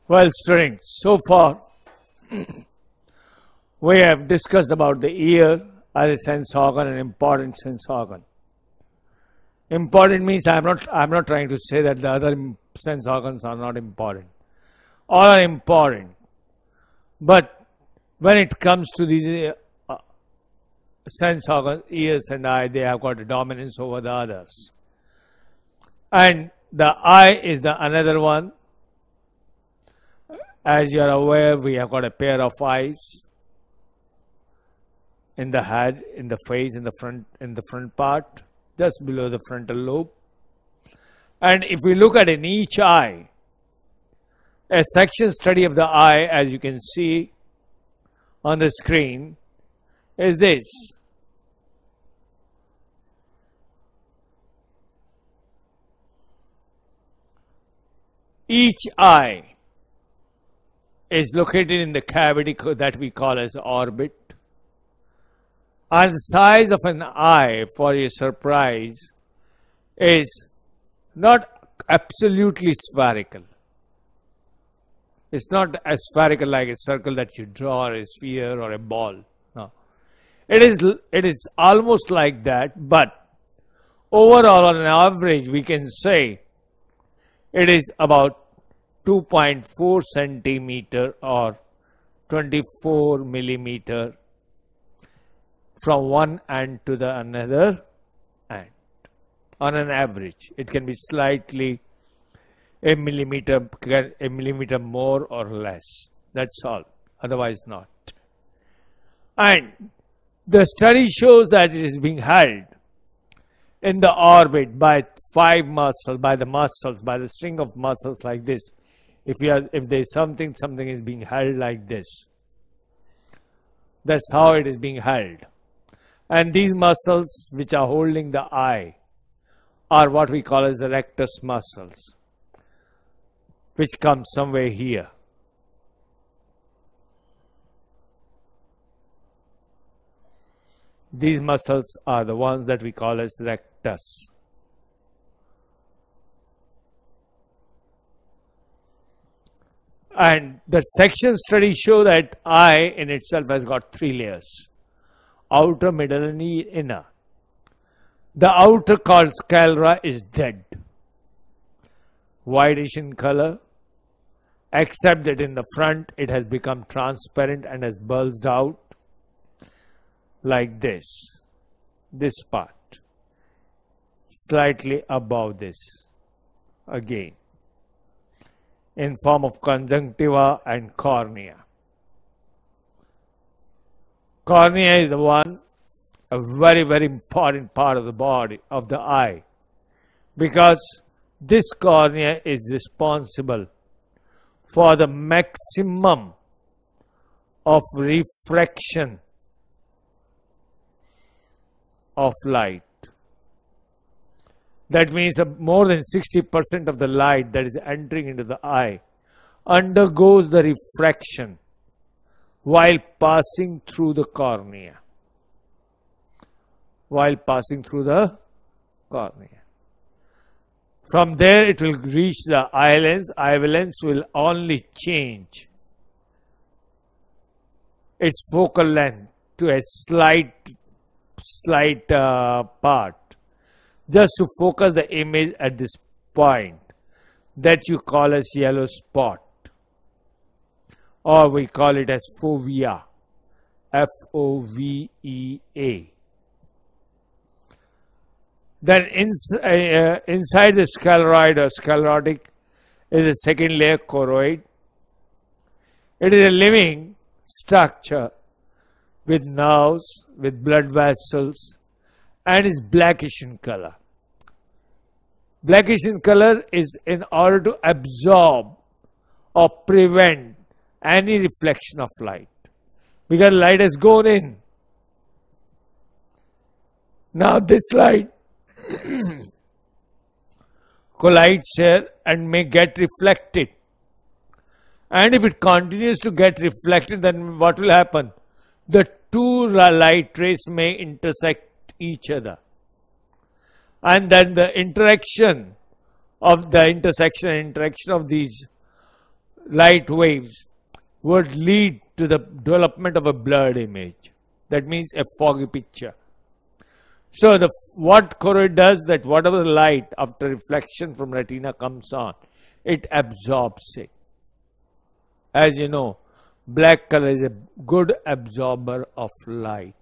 Well, students, so far we have discussed about the ear as a sense organ, an important sense organ. Important means I'm not trying to say that the other sense organs are not important. All are important. But when it comes to these sense organs, ears and eye, they have got a dominance over the others. And the eye is the another one. As you are aware, we have got a pair of eyes in the head, in the face, in the front part, just below the frontal lobe. And if we look at in each eye, a section study of the eye, as you can see on the screen, is this. Each eye is located in the cavity that we call as orbit. And the size of an eye, for your surprise, is not absolutely spherical. It's not as spherical like a circle that you draw, or a sphere or a ball. No. It is almost like that, but overall on an average we can say it is about 2.4 centimeter or 24 millimeter from one end to the another end. On an average, it can be slightly a millimeter more or less. That's all. Otherwise not. And the study shows that it is being held in the orbit by the string of muscles like this. If there's something is being held like this. That's how it is being held. And these muscles which are holding the eye are what we call as the rectus muscles, which come somewhere here. These muscles are the ones that we call as rectus. And the section studies show that eye in itself has got three layers: outer, middle, and inner. The outer, called sclera, is dead, whitish in color, except that in the front it has become transparent and has bulged out like this part, slightly above this again, in form of conjunctiva and cornea. Cornea is the one, a very, very important part of the body, of the eye, because this cornea is responsible for the maximum of refraction of light. That means more than 60% of the light that is entering into the eye undergoes the refraction while passing through the cornea. From there it will reach the eye lens. Eye lens will only change its focal length to a slight part, just to focus the image at this point that you call as yellow spot, or we call it as fovea, F-O-V-E-A. Then inside the scleroid or sclerotic is a second layer, choroid. It is a living structure with nerves, with blood vessels, and is blackish in color. Blackish in color is in order to absorb or prevent any reflection of light, because light has gone in. Now this light collides here and may get reflected, and if it continues to get reflected, then what will happen? The two light rays may intersect each other, and then the interaction of these light waves would lead to the development of a blurred image. That means a foggy picture. So what choroid does that whatever the light after reflection from retina comes on, it absorbs it. As you know, black color is a good absorber of light.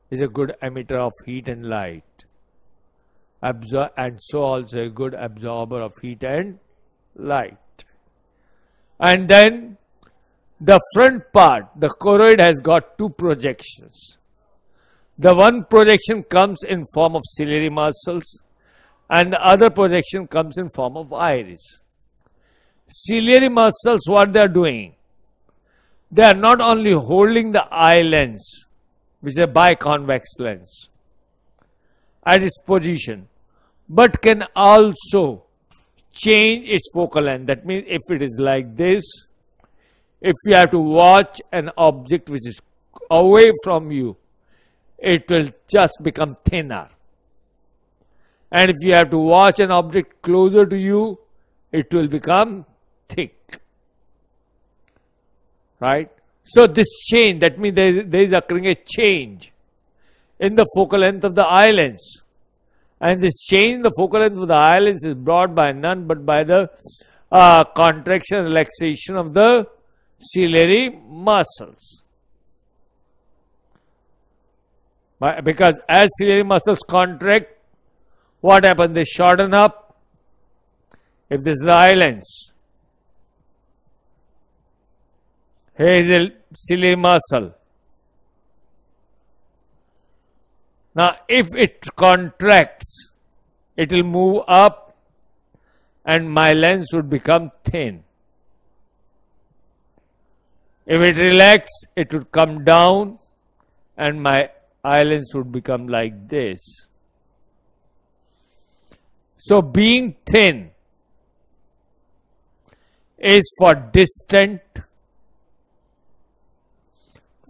Is a good emitter of heat and light. And so also a good absorber of heat and light. And then the front part, the choroid has got two projections. The one projection comes in form of ciliary muscles and the other projection comes in form of iris. Ciliary muscles, what they are doing? They are not only holding the eye lens, which is a biconvex lens, at its position, but can also change its focal length. That means if it is like this, if you have to watch an object which is away from you, it will just become thinner. And if you have to watch an object closer to you, it will become thick. Right? So this change, that means there is occurring a change in the focal length of the eye lens. And this change in the focal length of the eye lens is brought by none but by the contraction and relaxation of the ciliary muscles. Because as ciliary muscles contract, what happens? They shorten up. If this is the eye lens, here is the ciliary muscle. Now, if it contracts, it will move up and my lens would become thin. If it relaxes, it would come down and my eye lens would become like this. So, being thin is for distant,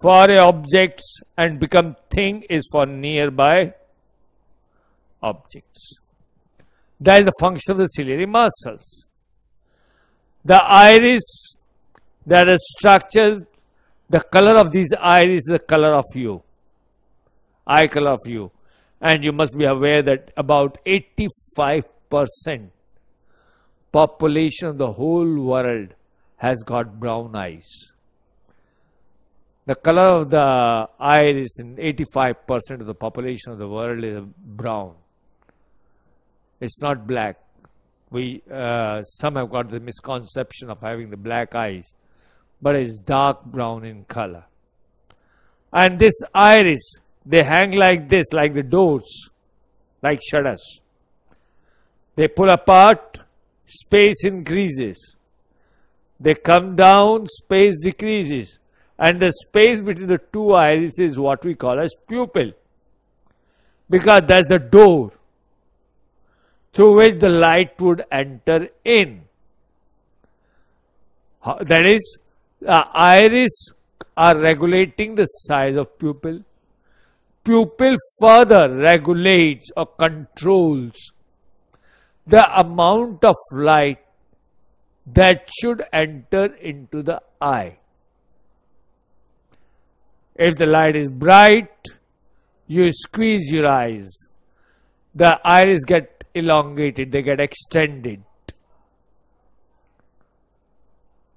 for objects, and become thin is for nearby objects. That is the function of the ciliary muscles. The iris, that is structure, the color of these iris is the color of you, eye color of you. And you must be aware that about 85% population of the whole world has got brown eyes. The color of the iris in 85% of the population of the world is brown. It's not black. Some have got the misconception of having the black eyes, but it's dark brown in color. And this iris, they hang like this, like the doors, like shutters. They pull apart, space increases. They come down, space decreases. And the space between the two irises is what we call as pupil. Because that's the door through which the light would enter in. That is, the iris are regulating the size of pupil. Pupil further regulates or controls the amount of light that should enter into the eye. If the light is bright, you squeeze your eyes. The iris get elongated, they get extended.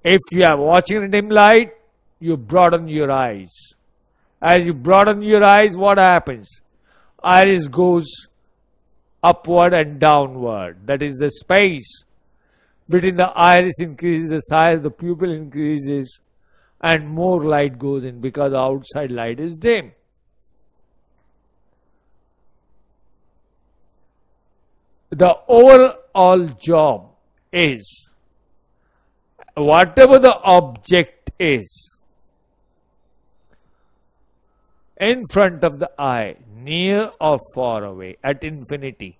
If you are watching in dim light, you broaden your eyes. As you broaden your eyes, what happens? Iris goes upward and downward. That is, the space between the iris increases, the size of the pupil increases, and more light goes in because the outside light is dim. The overall job is, whatever the object is in front of the eye, near or far away, at infinity,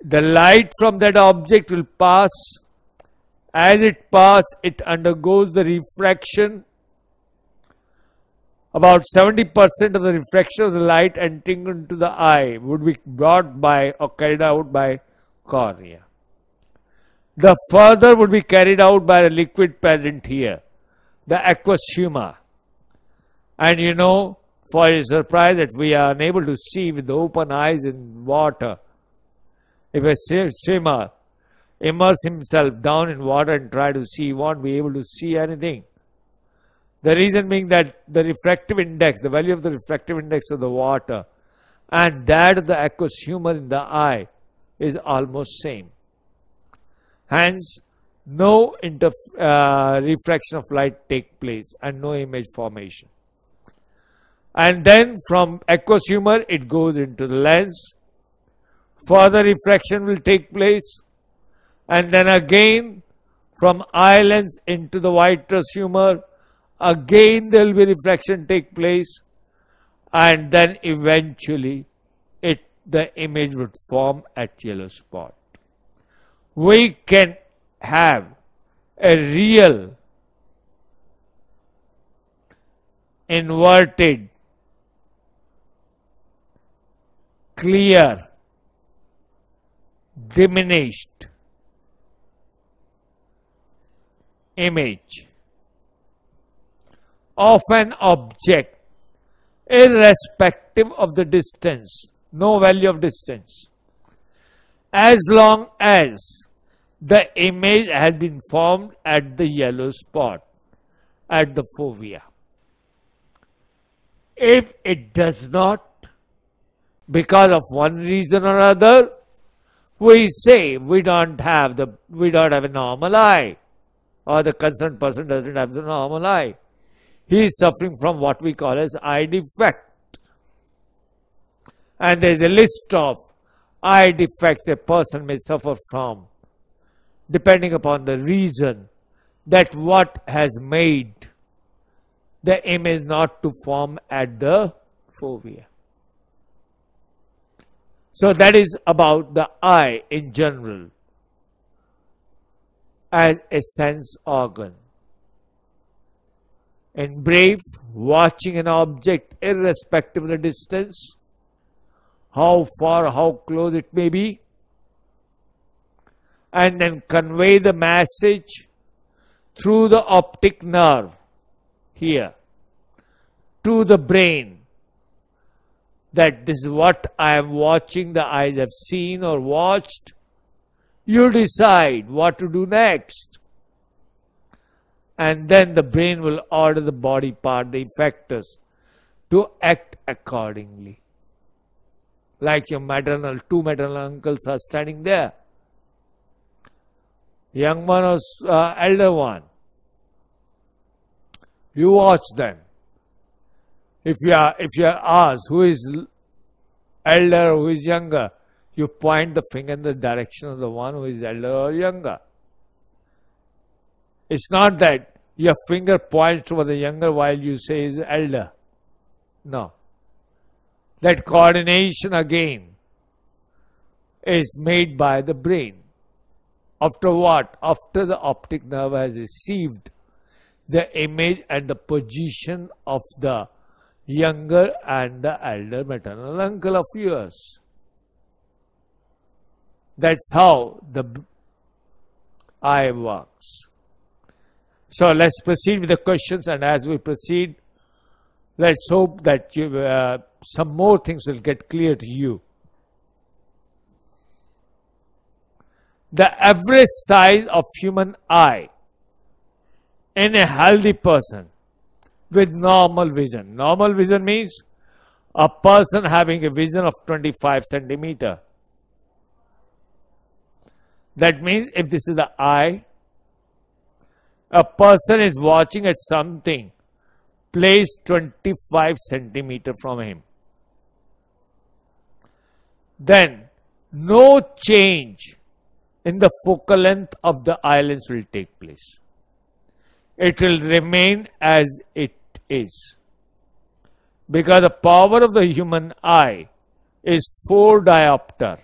the light from that object will pass. As it passes, it undergoes the refraction. About 70% of the refraction of the light entering into the eye would be brought by or carried out by cornea. The further would be carried out by the liquid present here, the aqueous humor. And you know, for your surprise, that we are unable to see with the open eyes in water. If a swimmer immerse himself down in water and try to see, he won't be able to see anything. The reason being that the refractive index, the value of the refractive index of the water and that of the aqueous humor in the eye is almost same. Hence, no refraction of light take place and no image formation. And then from aqueous humor, it goes into the lens. Further refraction will take place. And then again, from eye lens into the vitreous humor, again there will be refraction take place. And then eventually, the image would form at yellow spot. We can have a real inverted, clear, diminished image of an object irrespective of the distance, no value of distance, as long as the image has been formed at the yellow spot, at the fovea. If it does not, because of one reason or other, we say we don't have a normal eye, or the concerned person doesn't have the normal eye. He is suffering from what we call as eye defect. And there is a list of eye defects a person may suffer from, depending upon the reason that what has made the image not to form at the fovea. So that is about the eye in general as a sense organ. In brief, watching an object irrespective of the distance, how far, how close it may be, and then convey the message through the optic nerve here to the brain that this is what I am watching, the eyes have seen or watched. You decide what to do next. And then the brain will order the body part, the effectors, to act accordingly. Like your two maternal uncles are standing there. Young one or elder one. You watch them. If you are asked who is elder or who is younger, you point the finger in the direction of the one who is elder or younger. It's not that your finger points toward the younger while you say is elder. No. That coordination again is made by the brain. After what? After the optic nerve has received the image and the position of the younger and the elder maternal uncle of yours. That's how the eye works. So let's proceed with the questions, and as we proceed, let's hope that some more things will get clear to you. The average size of human eye in a healthy person with normal vision. Normal vision means a person having a vision of 25 centimeter. That means if this is the eye, a person is watching at something placed 25 centimeter from him. Then no change in the focal length of the eye lens will take place. It will remain as it is. Because the power of the human eye is 4 diopter.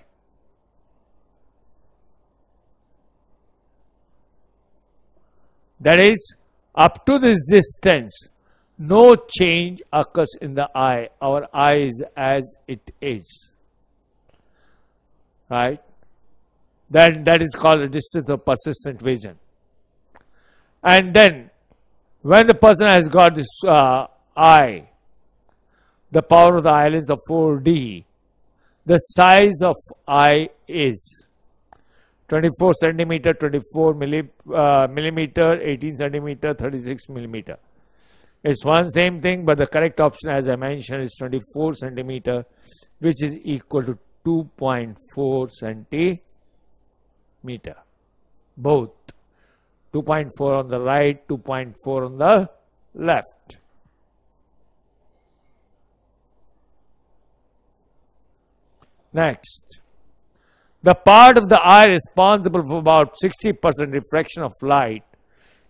That is, up to this distance, no change occurs in the eye. Our eye is as it is. Right? then that is called the distance of persistent vision. And then when the person has got this eye, the power of the eye lens of 4D, the size of eye is 24 centimeter, 24 millimeter, 18 centimeter, 36 millimeter. It's one same thing, but the correct option, as I mentioned, is 24 centimeter, which is equal to 2.4 centimeter. Both. 2.4 on the right, 2.4 on the left. Next. The part of the eye responsible for about 60% refraction of light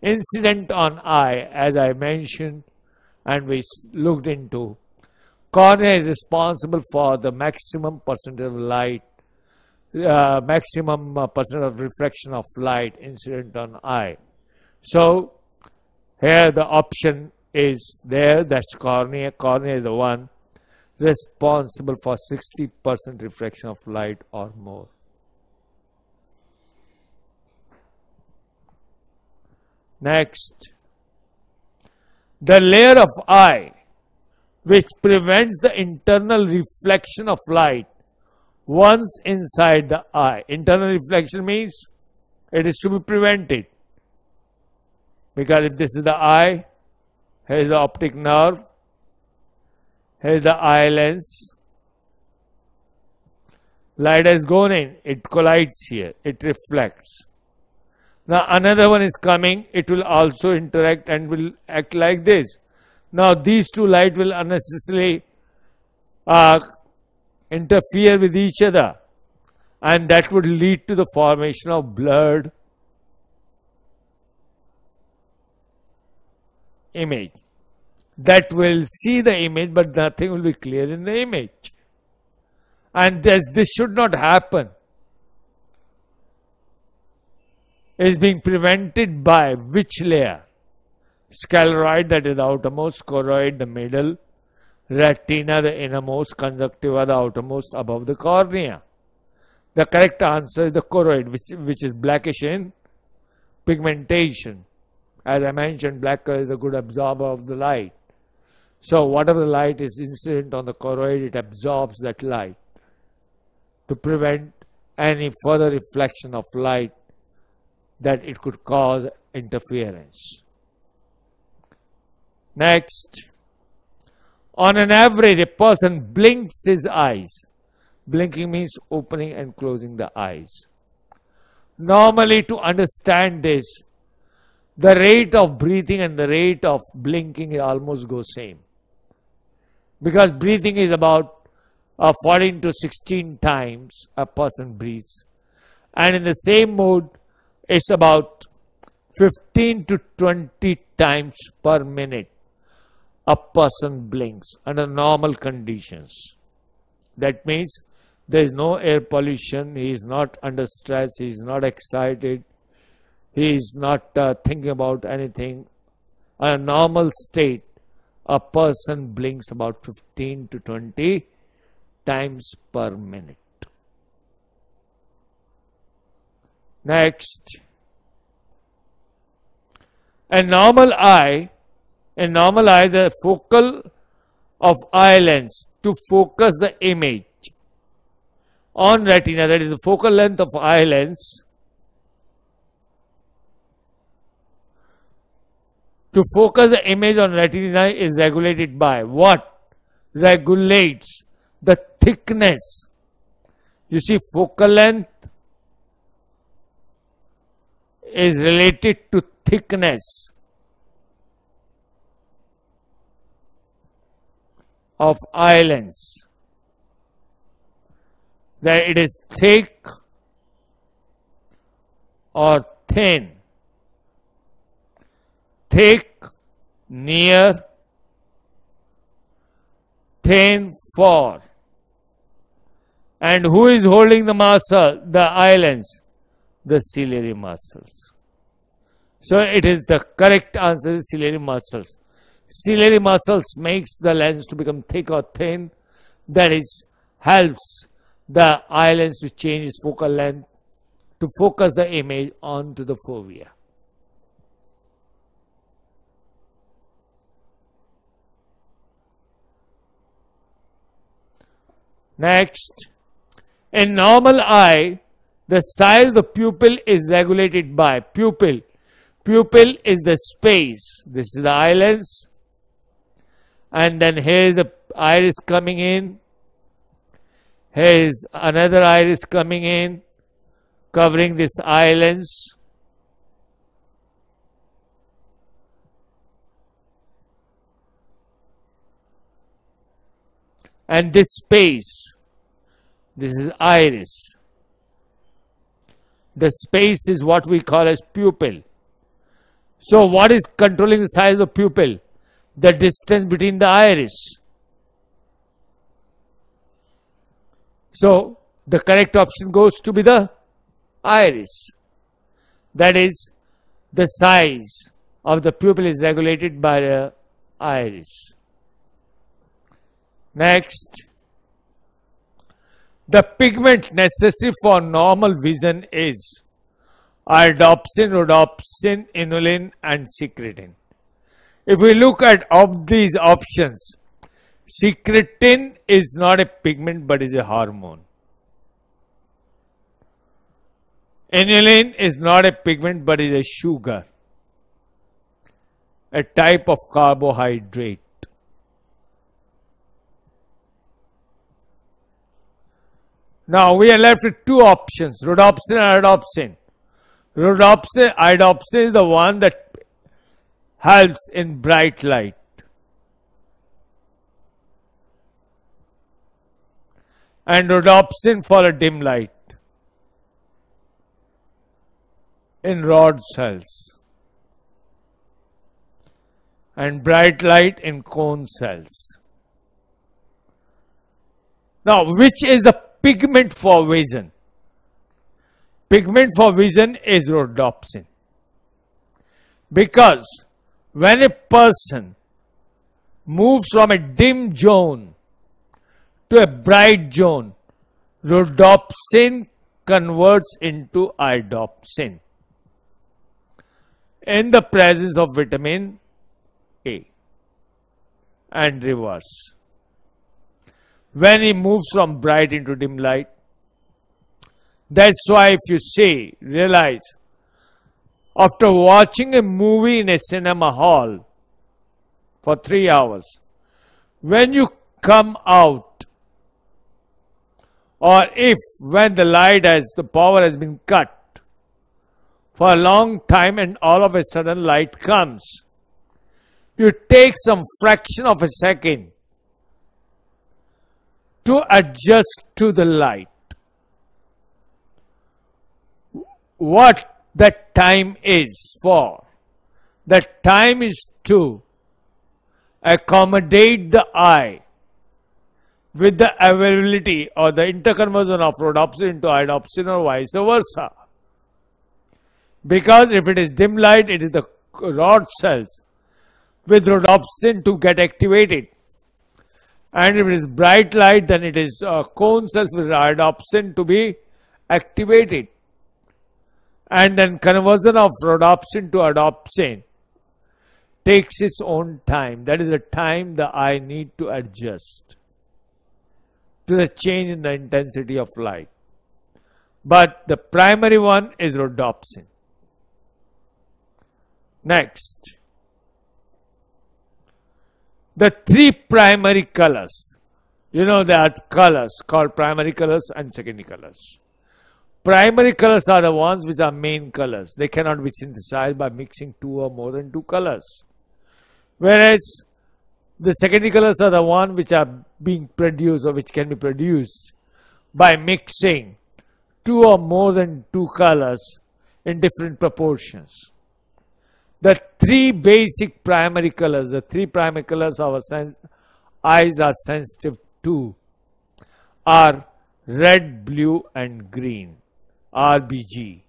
incident on eye, as I mentioned and we looked into. Cornea is responsible for the maximum percent of light, maximum percent of refraction of light incident on eye. So here the option is there, that's cornea. Cornea is the one responsible for 60% refraction of light or more. Next, the layer of eye which prevents the internal reflection of light once inside the eye. Internal reflection means it is to be prevented, because if this is the eye, here is the optic nerve, here is the eye lens, light has gone in, it collides here, it reflects. Now another one is coming, it will also interact and will act like this. Now these two light will unnecessarily interfere with each other, and that would lead to the formation of blurred image. That will see the image, but nothing will be clear in the image. And this should not happen. It is being prevented by which layer? Scleroid, that is the outermost, choroid, the middle, retina, the innermost, conjunctiva, the outermost above the cornea. The correct answer is the choroid, which is blackish in pigmentation. As I mentioned, black color is a good absorber of the light. So whatever light is incident on the choroid, it absorbs that light to prevent any further reflection of light that it could cause interference. Next, on an average, a person blinks his eyes. Blinking means opening and closing the eyes. Normally, to understand this, the rate of breathing and the rate of blinking almost go same. Because breathing is about 14 to 16 times a person breathes. And in the same mode, it's about 15 to 20 times per minute a person blinks under normal conditions. That means there is no air pollution, he is not under stress, he is not excited, he is not thinking about anything. In a normal state, a person blinks about 15 to 20 times per minute. Next, a normal eye, the focal of eye lens to focus the image on retina, that is the focal length of eye lens to focus the image on retina is regulated by what? Regulates the thickness. You see, focal length is related to thickness of eye lens. That it is thick or thin. Thick, near, thin, far. And who is holding the muscle? The eye lens. The ciliary muscles. So it is the correct answer is ciliary muscles. Ciliary muscles makes the lens to become thick or thin. That is, helps the eye lens to change its focal length to focus the image onto the fovea. Next, in normal eye, the size of the pupil is regulated by pupil. Pupil is the space. This is the eye lens. And then here is the iris coming in. Here is another iris coming in, covering this eye lens. And this space, this is iris. The space is what we call as pupil. So what is controlling the size of the pupil? The distance between the iris. So the correct option goes to be the iris. That is, the size of the pupil is regulated by the iris. Next, the pigment necessary for normal vision is iodopsin, rhodopsin, inulin, and secretin. If we look at these options, secretin is not a pigment but is a hormone. Inulin is not a pigment but is a sugar, a type of carbohydrate. Now we are left with two options, rhodopsin and iodopsin. Iodopsin is the one that helps in bright light. And rhodopsin for a dim light in rod cells. And bright light in cone cells. Now, which is the pigment for vision? Pigment for vision is rhodopsin. Because when a person moves from a dim zone to a bright zone, rhodopsin converts into iodopsin in the presence of vitamin A and reverse. When he moves from bright into dim light, that's why if you realize, after watching a movie in a cinema hall for 3 hours, when you come out, or when the power has been cut for a long time and all of a sudden light comes, you take some fraction of a second to adjust to the light. What that time is for? That time is to accommodate the eye with the availability or the interconversion of rhodopsin into iodopsin or vice versa. Because if it is dim light, it is the rod cells with rhodopsin to get activated. And if it is bright light, then it is cone cells with iodopsin to be activated. And then conversion of rhodopsin to iodopsin takes its own time. That is the time the eye needs to adjust to the change in the intensity of light. But the primary one is rhodopsin. Next, the three primary colors. There are colors called primary colors and secondary colors. Primary colors are the ones which are main colors. They cannot be synthesized by mixing two or more than two colors. Whereas the secondary colors are the ones which are being produced or which can be produced by mixing two or more than two colors in different proportions. The three basic primary colors, our eyes are sensitive to, are red, blue, and green. RBG.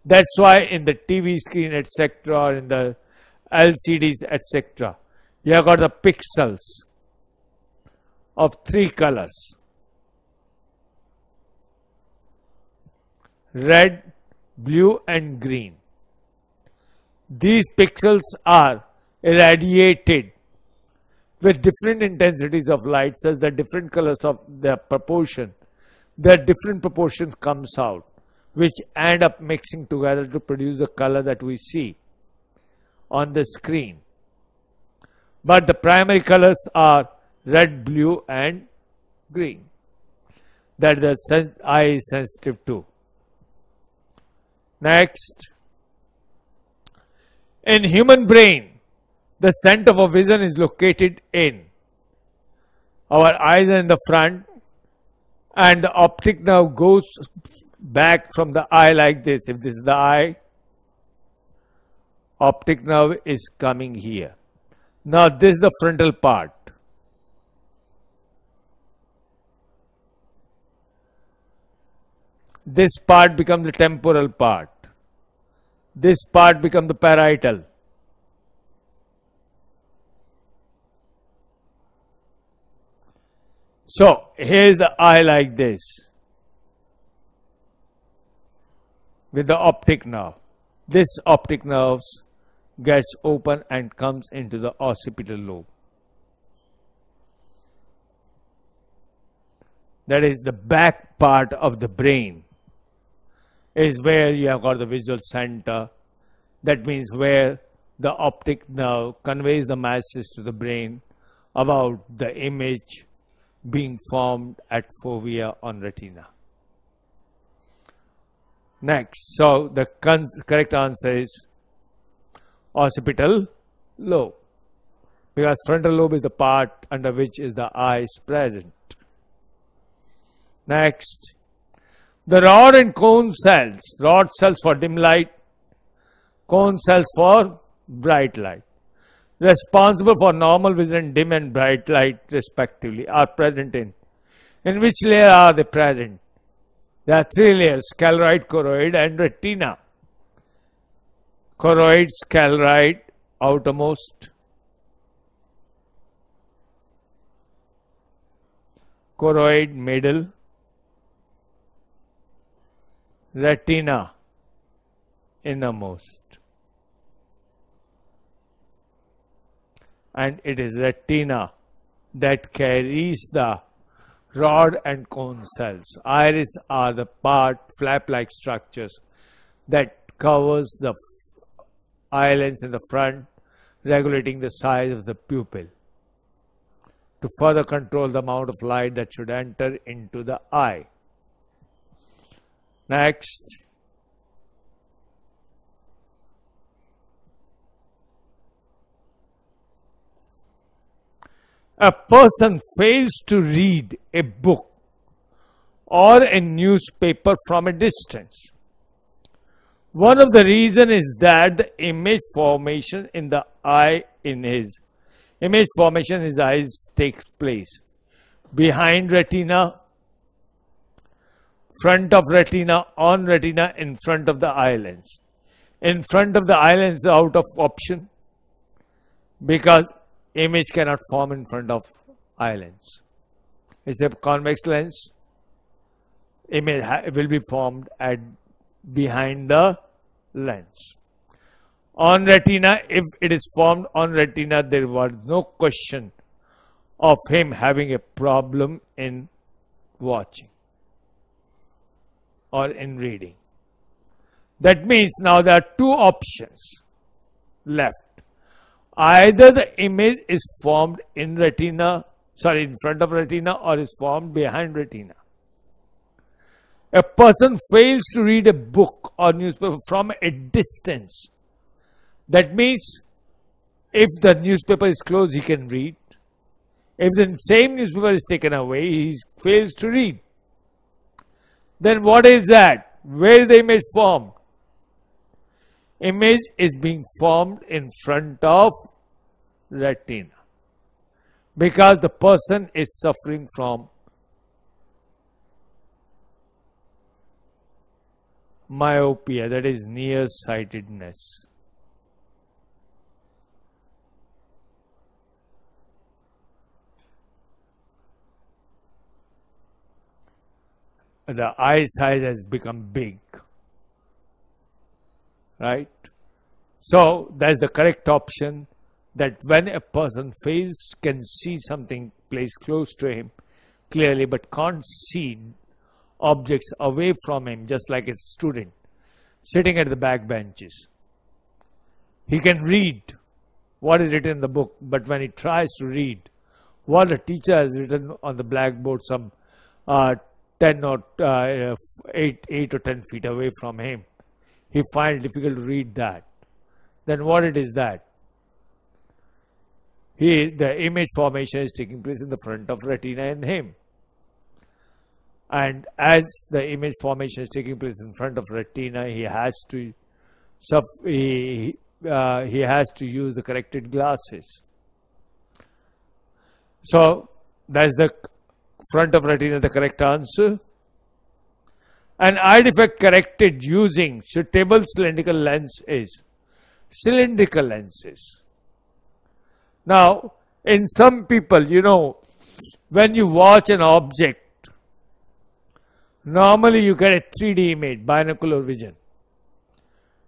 That's why in the TV screen, etc., or in the LCDs, etc., you have got the pixels of three colors: red, blue and green. These pixels are irradiated with different intensities of light such that different colors of their different proportions comes out, which end up mixing together to produce the color that we see on the screen. But the primary colors are red, blue and green that the eye is sensitive to. Next, in human brain, the center of vision is located in our eyes are in the front, and the optic nerve goes back from the eye like this. If this is the eye, optic nerve is coming here. Now this is the frontal part. This part becomes the temporal part. This part becomes the parietal. So here is the eye like this with the optic nerve. This optic nerve gets open and comes into the occipital lobe. That is the back part of the brain, is where you have got the visual center. That means where the optic nerve conveys the message to the brain about the image being formed at fovea on retina. Next, so the correct answer is occipital lobe, because frontal lobe is the part under which is the eye is present. Next, the rod and cone cells, rod cells for dim light, cone cells for bright light, responsible for normal vision, dim and bright light respectively, are present in which layer are they present? There are three layers: scleroid, choroid and retina. Choroid, scleroid, outermost, choroid, middle, retina, innermost. And it is retina that carries the rod and cone cells. Iris are the part, flap-like structures that covers the eye lens in the front, regulating the size of the pupil to further control the amount of light that should enter into the eye. Next, a person fails to read a book or a newspaper from a distance. One of the reasons is that the image formation in the eye in his eyes takes place behind retina, front of retina, on retina, in front of the eye lens. In front of the eye lens is out of option because image cannot form in front of eye lens. It's a convex lens. Image will be formed at behind the lens. On retina, if it is formed on retina, there was no question of him having a problem in watching or in reading. That means now there are two options left. Either the image is formed in front of retina, or is formed behind retina. A person fails to read a book or newspaper from a distance. That means if the newspaper is closed, he can read. If the same newspaper is taken away, he fails to read. Then what is that? Where is the image formed? Image is being formed in front of retina because the person is suffering from myopia, that is nearsightedness. The eye size has become big. right? So that's the correct option, that when a person can see something placed close to him clearly but can't see objects away from him, just like a student sitting at the back benches. He can read what is written in the book, but when he tries to read what the teacher has written on the blackboard some 10 or 8 or 10 feet away from him, he finds it difficult to read that. Then what it is that? The image formation is taking place in the front of retina in him. And as the image formation is taking place in front of retina, he has to use the corrected glasses. So that's the front of retina, the correct answer. An eye defect corrected using suitable cylindrical lens is cylindrical lenses. Now, in some people, when you watch an object, normally you get a 3D image, binocular vision.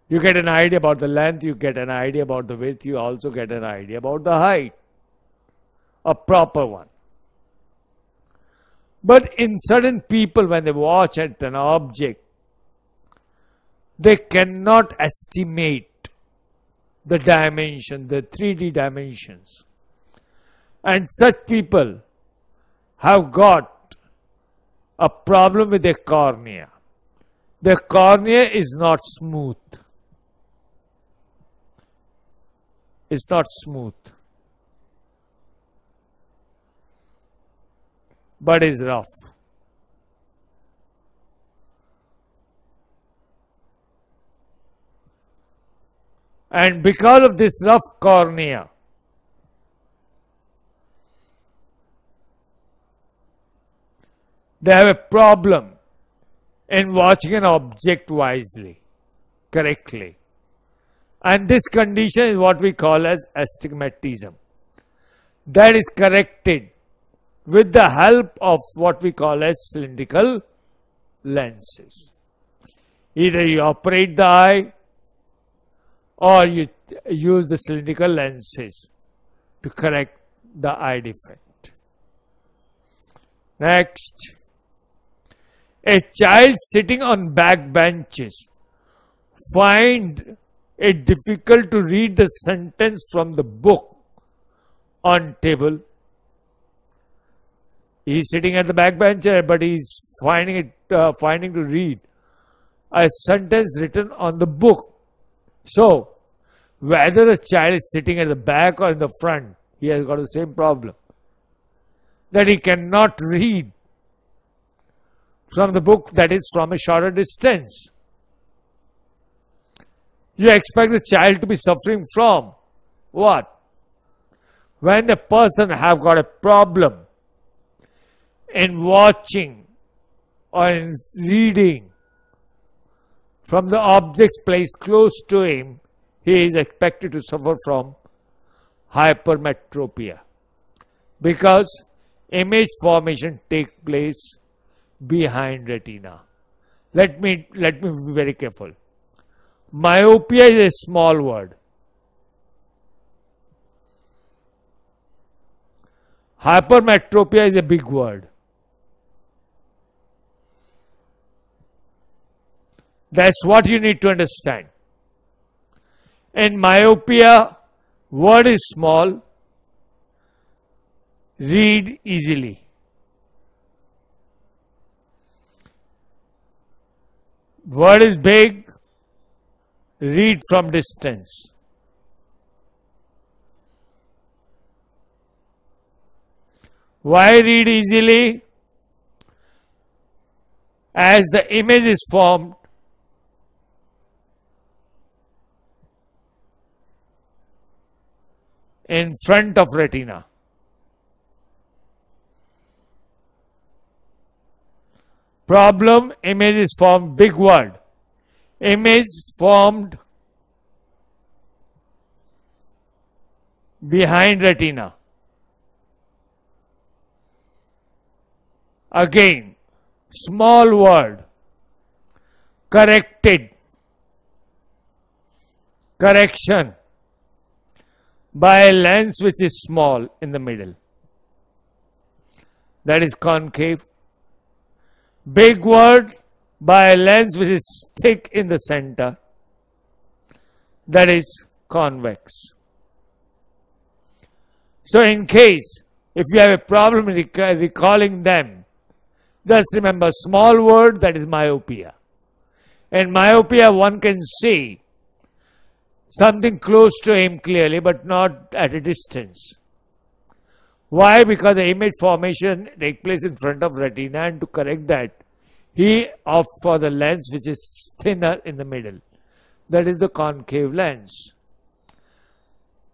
You get an idea about the length, you get an idea about the width, you also get an idea about the height. A proper one. But in certain people, when they watch at an object, they cannot estimate the dimension, the 3D dimensions. And such people have got a problem with their cornea. Their cornea is not smooth. It's not smooth, but is rough. And because of this rough cornea, they have a problem in watching an object wisely, correctly. And this condition is what we call as astigmatism. That is corrected with the help of what we call as cylindrical lenses. Either you operate the eye or you use the cylindrical lenses to correct the eye defect. Next, a child sitting on back benches find it difficult to read the sentence from the book on table. He is sitting at the back bench, but he is finding to read a sentence written on the book. So, whether the child is sitting at the back or in the front, he has got the same problem, that he cannot read from the book that is from a shorter distance. You expect the child to be suffering from what? When a person have got a problem in watching or in reading from the objects placed close to him, he is expected to suffer from hypermetropia, because image formation takes place behind retina. Let me be very careful. Myopia is a small word. Hypermetropia is a big word. That's what you need to understand. In myopia, word is small, read easily. Word is big, read from distance. Why read easily? As the image is formed in front of retina. Problem, image is formed, big word. Image formed behind retina. Again, small word, corrected. correction by a lens which is small in the middle, that is concave. Big word by a lens which is thick in the center, that is convex. So in case if you have a problem recalling them, just remember small word, that is myopia. In myopia one can see something close to him clearly but not at a distance. Why? Because the image formation takes place in front of retina, and to correct that he opts for the lens which is thinner in the middle, that is the concave lens.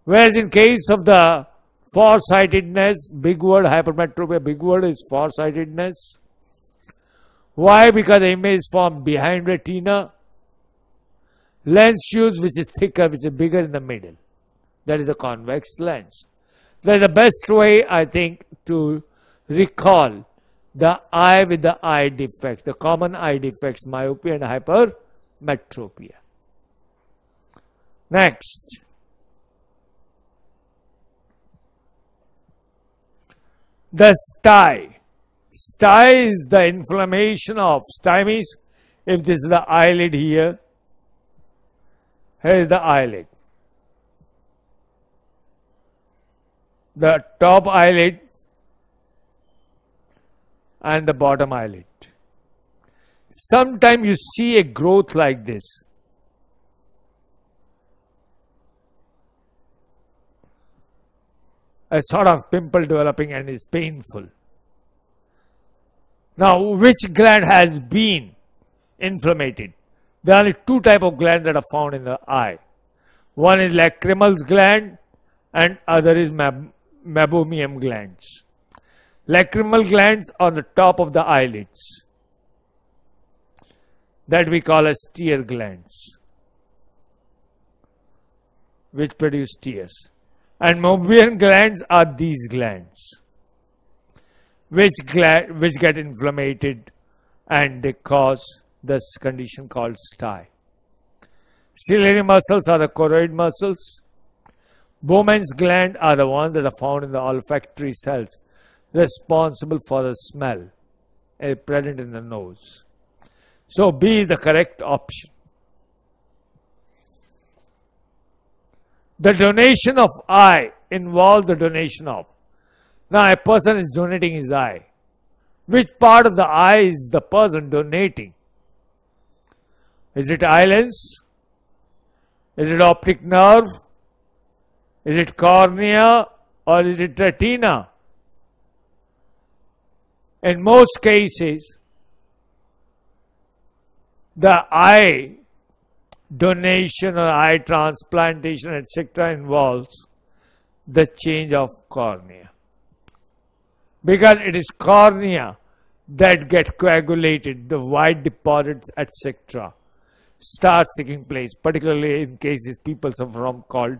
Whereas in case of the farsightedness, big word, hypermetropia, big word is farsightedness. Why? Because the image is formed behind retina. Lens used which is thicker, which is bigger in the middle, that is the convex lens. That is the best way, I think, to recall the eye with the eye defects, the common eye defects, myopia and hypermetropia. Next, the stye. Stye is the inflammation of, stye means if this is the eyelid here, here is the eyelid. The top eyelid and the bottom eyelid. Sometimes you see a growth like this. A sort of pimple developing and is painful. Now, which gland has been inflamed? There are only two types of glands that are found in the eye. One is lacrimal gland and other is meibomian glands. Lacrimal glands on the top of the eyelids, that we call as tear glands, which produce tears. And meibomian glands are these glands, which get inflamed and they cause this condition called stye. Ciliary muscles are the choroid muscles. Bowman's gland are the ones that are found in the olfactory cells responsible for the smell present in the nose. So B is the correct option. The donation of eye involves the donation of. Now a person is donating his eye. Which part of the eye is the person donating? Is it eye lens? Is it optic nerve? Is it cornea? Or is it retina? In most cases, the eye donation or eye transplantation, etc., involves the change of cornea. Because it is cornea that get coagulated, the white deposits, etc., starts taking place, particularly in cases people suffer from called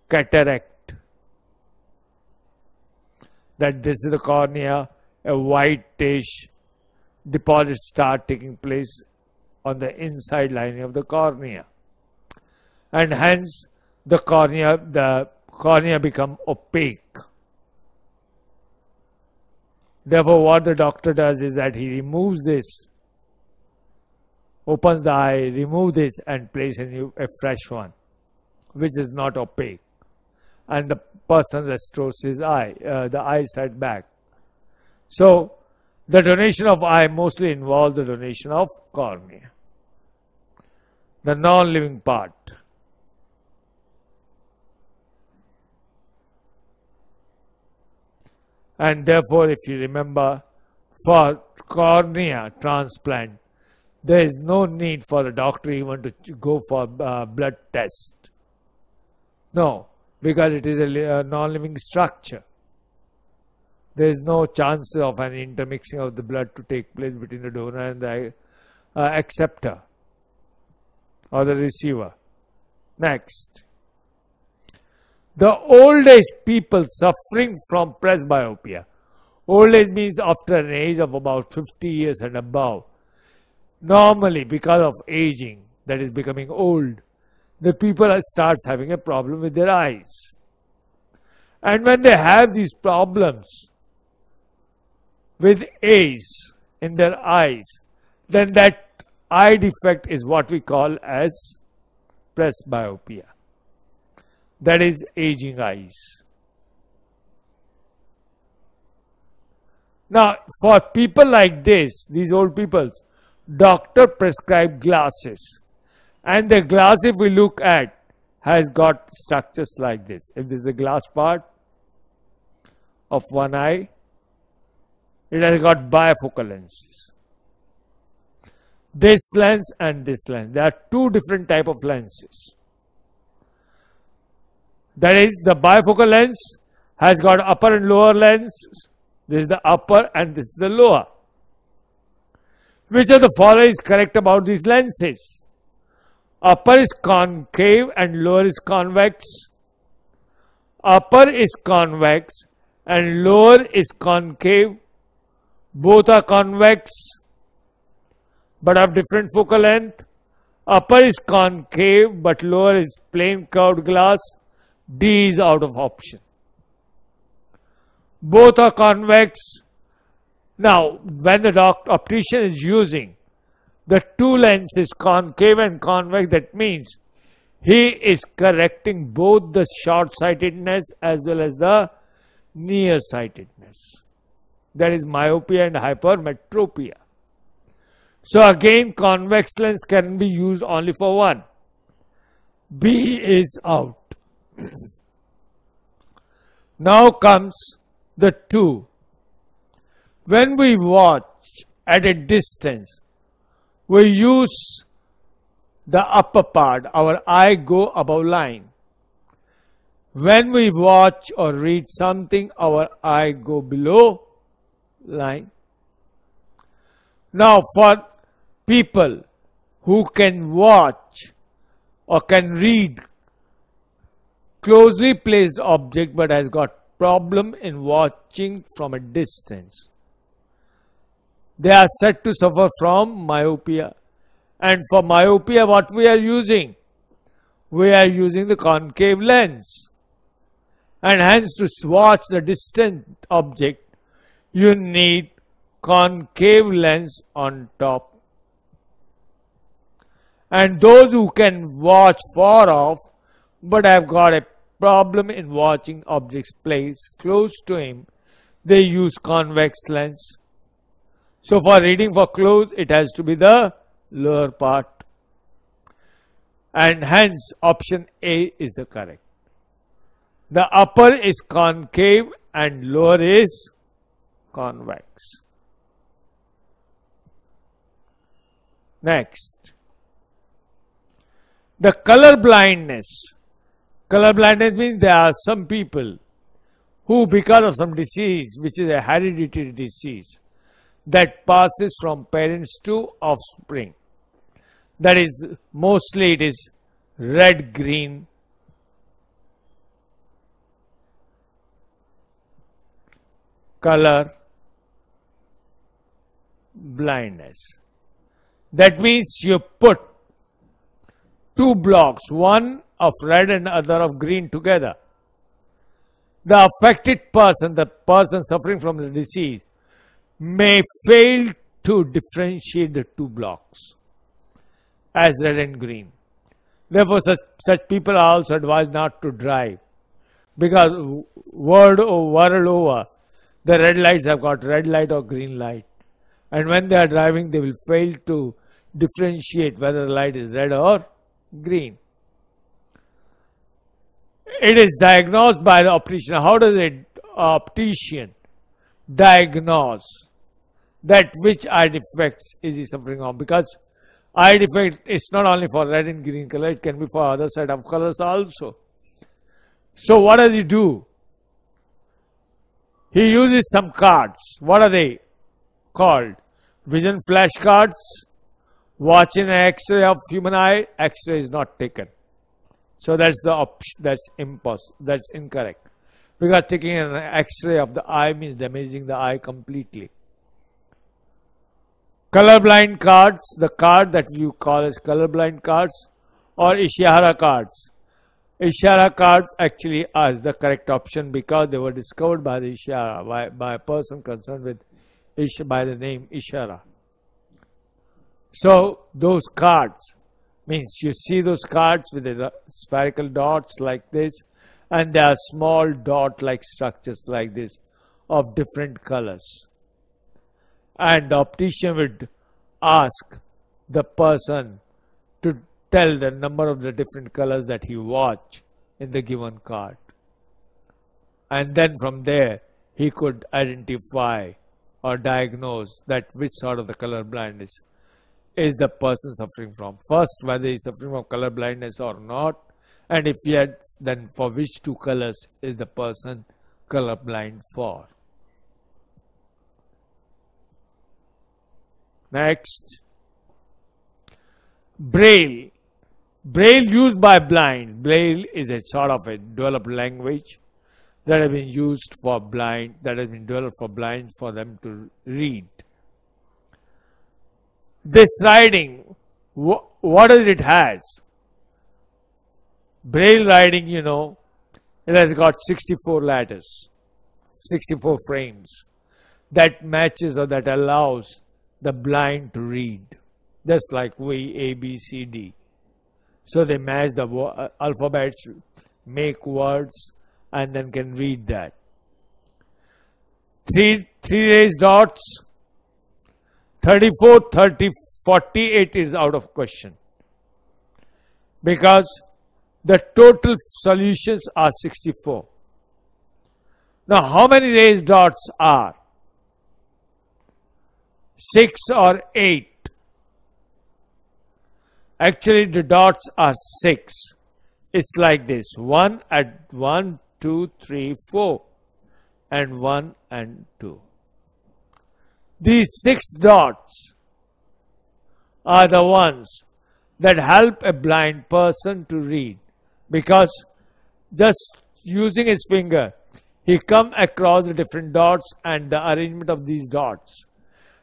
cataract. That this is the cornea, a whitish deposits start taking place on the inside lining of the cornea, and hence the cornea become opaque. Therefore, what the doctor does is that he removes this, opens the eye, remove this and place a fresh one, which is not opaque, and the person restores his eye, the eyesight back. So, the donation of eye mostly involves the donation of cornea, the non-living part. And therefore, if you remember, for cornea transplant, there is no need for the doctor even to go for blood test. No, because it is a non-living structure. There is no chance of an intermixing of the blood to take place between the donor and the acceptor or the receiver. Next. The old age people suffering from presbyopia. Old age means after an age of about 50 years and above. Normally, because of aging, that is becoming old, the people starts having a problem with their eyes. And when they have these problems with A's in their eyes, then that eye defect is what we call as presbyopia. That is aging eyes. Now, for people like this, these old people, doctor prescribed glasses. And the glass, if we look at, has got structures like this. If this is the glass part of one eye, it has got bifocal lenses. This lens and this lens. There are two different type of lenses. That is, the bifocal lens has got upper and lower lenses. This is the upper and this is the lower. Which of the following is correct about these lenses? Upper is concave and lower is convex. Upper is convex and lower is concave. Both are convex but of different focal length. Upper is concave but lower is plain curved glass. D is out of option. Both are convex. Now, when the optician is using the two lenses, concave and convex, that means he is correcting both the short-sightedness as well as the nearsightedness. That is myopia and hypermetropia. So again, convex lens can be used only for one. B is out. Now comes the 2. When we watch at a distance, we use the upper part, our eye go above line. When we watch or read something, our eye go below line. Now for people who can watch or can read closely placed object but has got problem in watching from a distance, they are said to suffer from myopia. And for myopia, what we are using? We are using the concave lens. And hence to watch the distant object, you need concave lens on top. And those who can watch far off but have got a problem in watching objects placed close to him, they use convex lens. So for reading for close, it has to be the lower part. And hence option A is the correct. The upper is concave and lower is convex. Next, the color blindness. Color blindness means there are some people who, because of some disease, which is a hereditary disease, that passes from parents to offspring. That is, mostly it is red-green color blindness. That means you put two blocks, one of red and other of green together. The affected person, the person suffering from the disease, may fail to differentiate the two blocks as red and green. Therefore, such people are also advised not to drive, because world over, the red lights have got red light or green light. And when they are driving, they will fail to differentiate whether the light is red or green. It is diagnosed by the optician. How does an optician diagnose that which eye defects is he suffering from? Because eye defect is not only for red and green color, it can be for other set of colors also. So what does he do? He uses some cards. What are they called? Vision flash cards. Watching an X-ray of human eye, X-ray is not taken. So that's the that's impossible. That's incorrect. Because taking an X-ray of the eye means damaging the eye completely. Colorblind cards, the card that you call as colorblind cards, or Ishihara cards. Ishihara cards actually are the correct option because they were discovered by the Ishihara, by a person concerned with by the name Ishihara. So those cards means you see those cards with the spherical dots like this, and there are small dot-like structures like this of different colors. And the optician would ask the person to tell the number of the different colors that he watched in the given card. And then from there, he could identify or diagnose that which sort of the color blindness is the person suffering from. First, whether he is suffering from color blindness or not, and if yes, then for which two colors is the person colorblind for. Next, Braille. Braille used by blind. Braille is a sort of a developed language that has been used for blind, that has been developed for blinds for them to read. This writing, what does it has? Braille writing, you know, it has got 64 letters, 64 frames that matches or that allows the blind to read, just like we A, B, C, D. So they match the alphabets, make words, and then can read that. Three raised dots, 34, 30, 48 is out of question, because the total solutions are 64. Now, how many raised dots are? 6 or 8? Actually, the dots are 6. It's like this: 1 at 1, 2, 3, 4, and 1 and 2. These 6 dots are the ones that help a blind person to read, because just using his finger, he comes across the different dots and the arrangement of these dots.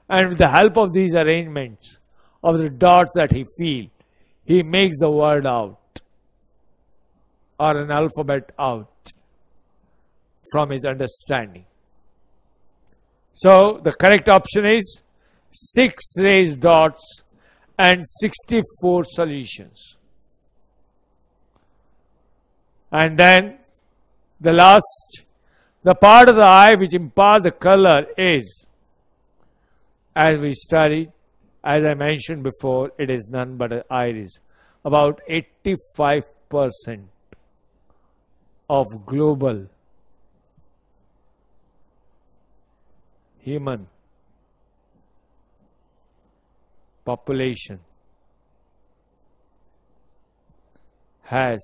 And with the help of these arrangements of the dots that he feels, he makes the word out or an alphabet out from his understanding. So the correct option is 6 raised dots and 64 solutions. And then the last, the part of the eye which imparts the color is, as we studied, as I mentioned before, it is none but an iris. About 85% of global human population has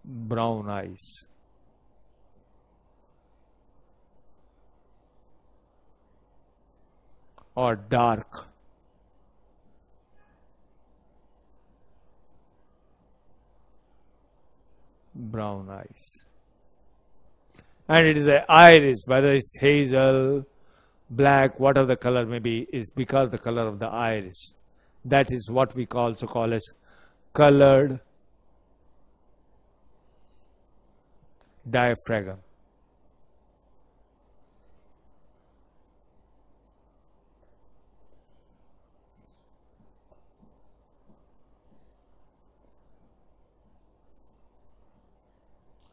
brown eyes. Or dark brown eyes. And it is the iris, whether it's hazel, black, whatever the color may be, is because of the color of the iris. That is what we also call as colored diaphragm.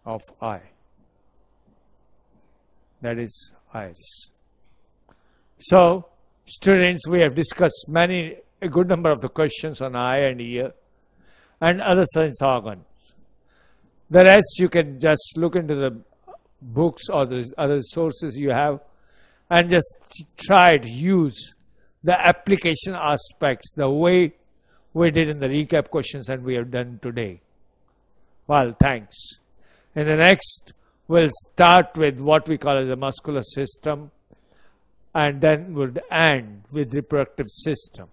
Of eye. That is iris. So, students, we have discussed a good number of the questions on eye and ear and other sense organs. The rest you can just look into the books or the other sources you have and just try to use the application aspects the way we did in the recap questions and we have done today. Well, thanks. In the next, we'll start with what we call as the muscular system, and then would end with reproductive system.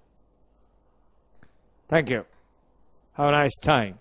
Thank you. Have a nice time.